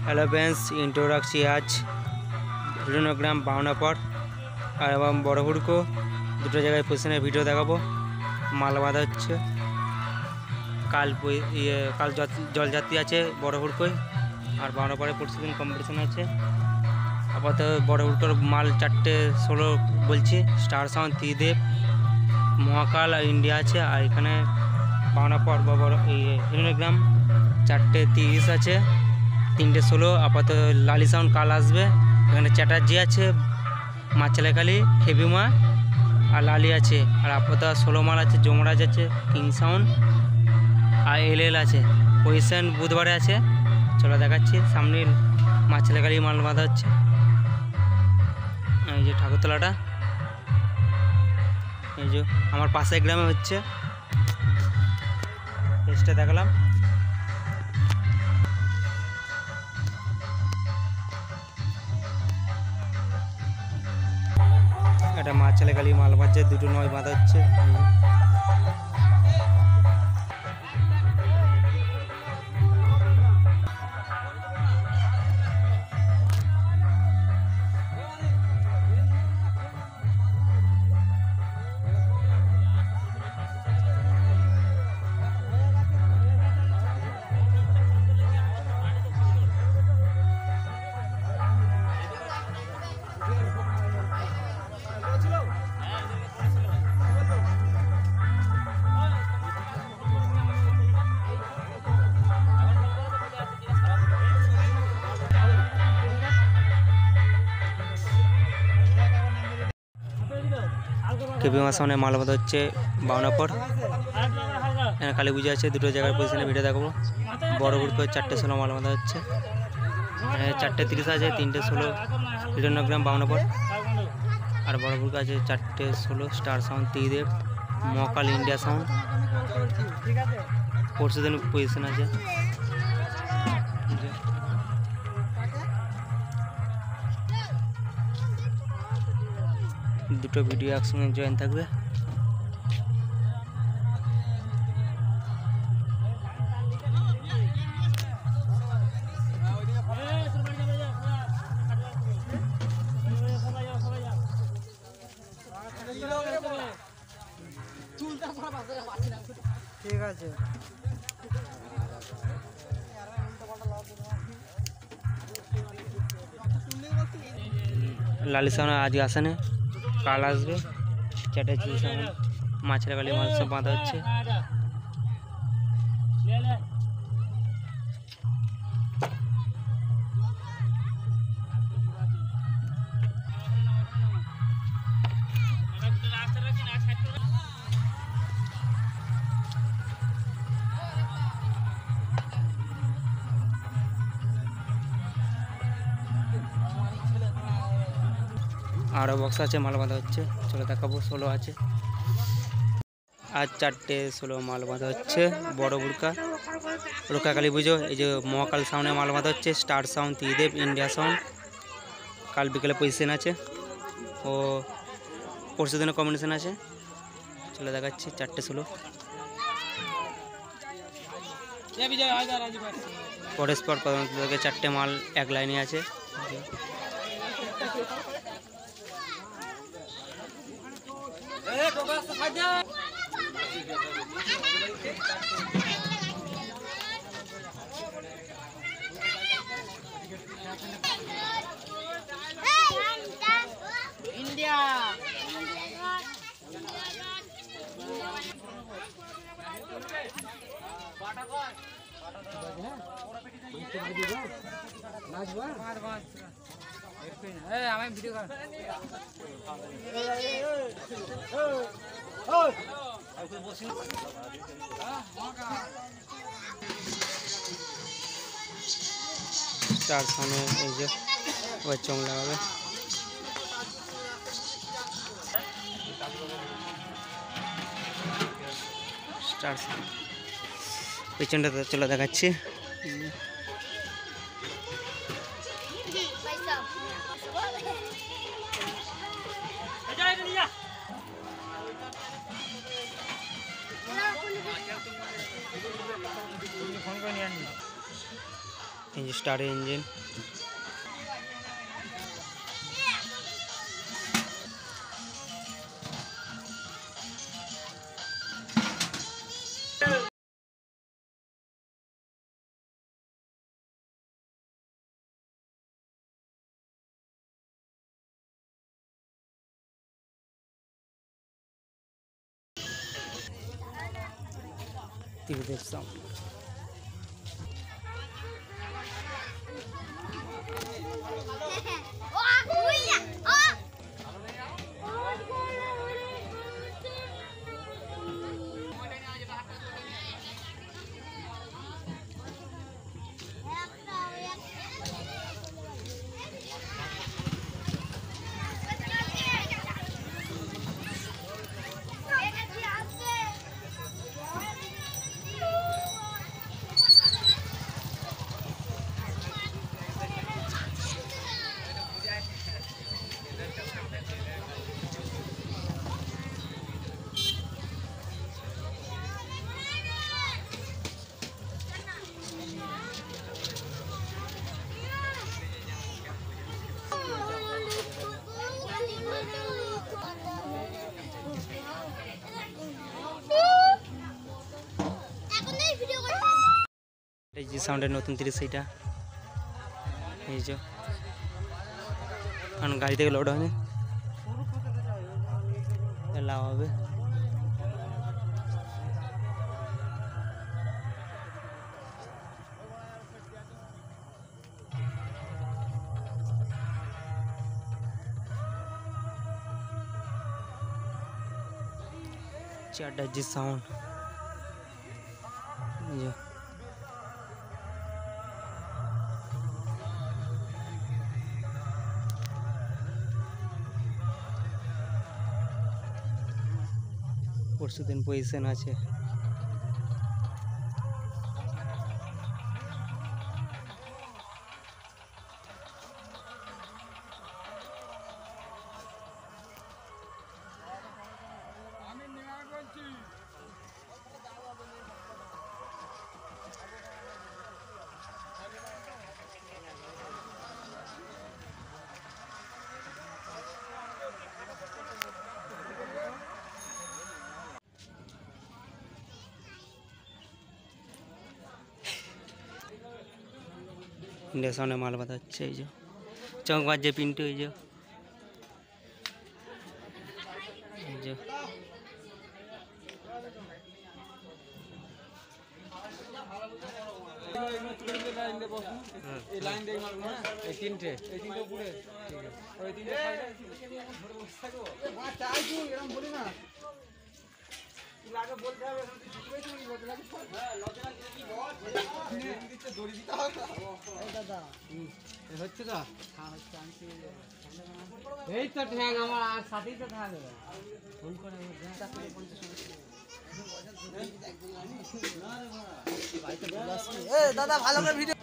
Hello friends, intro রাখছি আজ হিরণগ্রাম বাউনাপড় আর এবং বড় হুড়কো দুটো জায়গায় পজিশনের ভিডিও দেখাবো। মাল বাঁধা হচ্ছে। কাল জলযাত্রী আছে বড় হুড়কোয়, আর বাউনাপড়ে পরশুদিন কম্পিটিশন আছে। আপাতত বড় হুড়কোর মাল 4:16 বলছি। স্টার সাউন্ড, ত্রিদেব, মহাকাল আর ইন্ডিয়া আছে। আর এখানে বাউনাপড় বা বড় হিরণগ্রাম 4:30 আছে, 3:16। আপাতত লালি সাউন্ড কাল আসবে। এখানে চ্যাটার্জি আছে, মাছালেখালি, হেভিমা আর লালি আছে। আর আপাতত 16 মাল আছে, যমরাজ আছে, কিং সাউন্ড আর এল আছে। পজিশন বুধবারে আছে। চলো দেখাচ্ছি। সামনে মাছালেখালি মাল বাঁধা হচ্ছে। এই যে ঠাকুরতলাটা, এই যে আমার পাশের গ্রামে হচ্ছে। পেজটা দেখালাম। এটা মাছালেখালি মাল বাঁধছে, দুটো নয় বাঁধা হচ্ছে। কেপিমার সামনে মাল বাঁধা হচ্ছে বাউনাপড়। এখানে কালী পুজো আছে। দুটো জায়গার পজিশনে ভিডিও দেখাবো। বড় হুড়কো 4:16 মাল বাঁধা হচ্ছে। 4:30 আছে, 3:16 হিরণগ্রাম বাউনাপড়। আর বড় হুড়কো আছে 4:16 স্টার সাউন্ড, ত্রিদেব, মহাকাল, ইন্ডিয়া সাউন্ড। পরশুদিন পজিশন আছে। দুটো ভিডিও একসঙ্গে জয়েন থাকবে। ঠিক আছে। লালি সাউন্ড আজকে আসে না, কাল আসবে। চ্যাটার্জি সাউন্ড, মাছালেখালি মাল সব বাঁধা হচ্ছে। আরও বক্স আছে, মাল বাঁধা হচ্ছে। চলো দেখাবো। 16 আছে। আজ 4:16 মাল বাঁধা হচ্ছে। বড় হুড়কা রক্ষা কালী পুজো। এই যে মহাকাল সাউন্ডে মাল বাঁধা হচ্ছে। Star sound, Tridev, India sound. কাল বিকেলে পজিশন আছে ও পরশু দিনে কম্বিনেশন আছে। চলে দেখাচ্ছি। 4:16 পরস্পর থেকে 4টে মাল এক লাইনে আছে। ইন্ডিয়া আমি ভিডিও স্টার সামনে এই যে ওই চং লাগাবে। স্টার পেছনটাতে চলে দেখাচ্ছি। ফোন করে নিয়ে এই যে স্টারের ইঞ্জিন। ত্রিদেব সাউন্ড। এই যে সাউন্ডের নতুন 30 এইটা এই যে এখন গাড়ি থেকে লোড হয়নি, লাভ হবে। চারটা যে সাউন্ড পরশুদিন পজিশন আছে। इंडिया सामने माल बताচ্ছে এই যে চৌক বাজে পিন্টু এই যে এই যে এই লাইন দেই মারব না এই তিনটে পুরো ঠিক আছে ওই তিনটে সাইডে ধরে বসে থাকো মা চাই তুই এরকম বলি না লাগে বলতে হবে এখন তুই বুঝবে তুমি বলতে লাগে হ্যাঁ লজনা কি বল দিতে দড়ি দিতে হবে এই দাদা এই হচ্ছে তো হ্যাঁ হচ্ছে আনছি এই তো ঠ্যাং আমার সাথেই তো থাকবে ফোন করে আমি গ্যাসটা করে 50 এ দাদা ভালো করে ভিডিও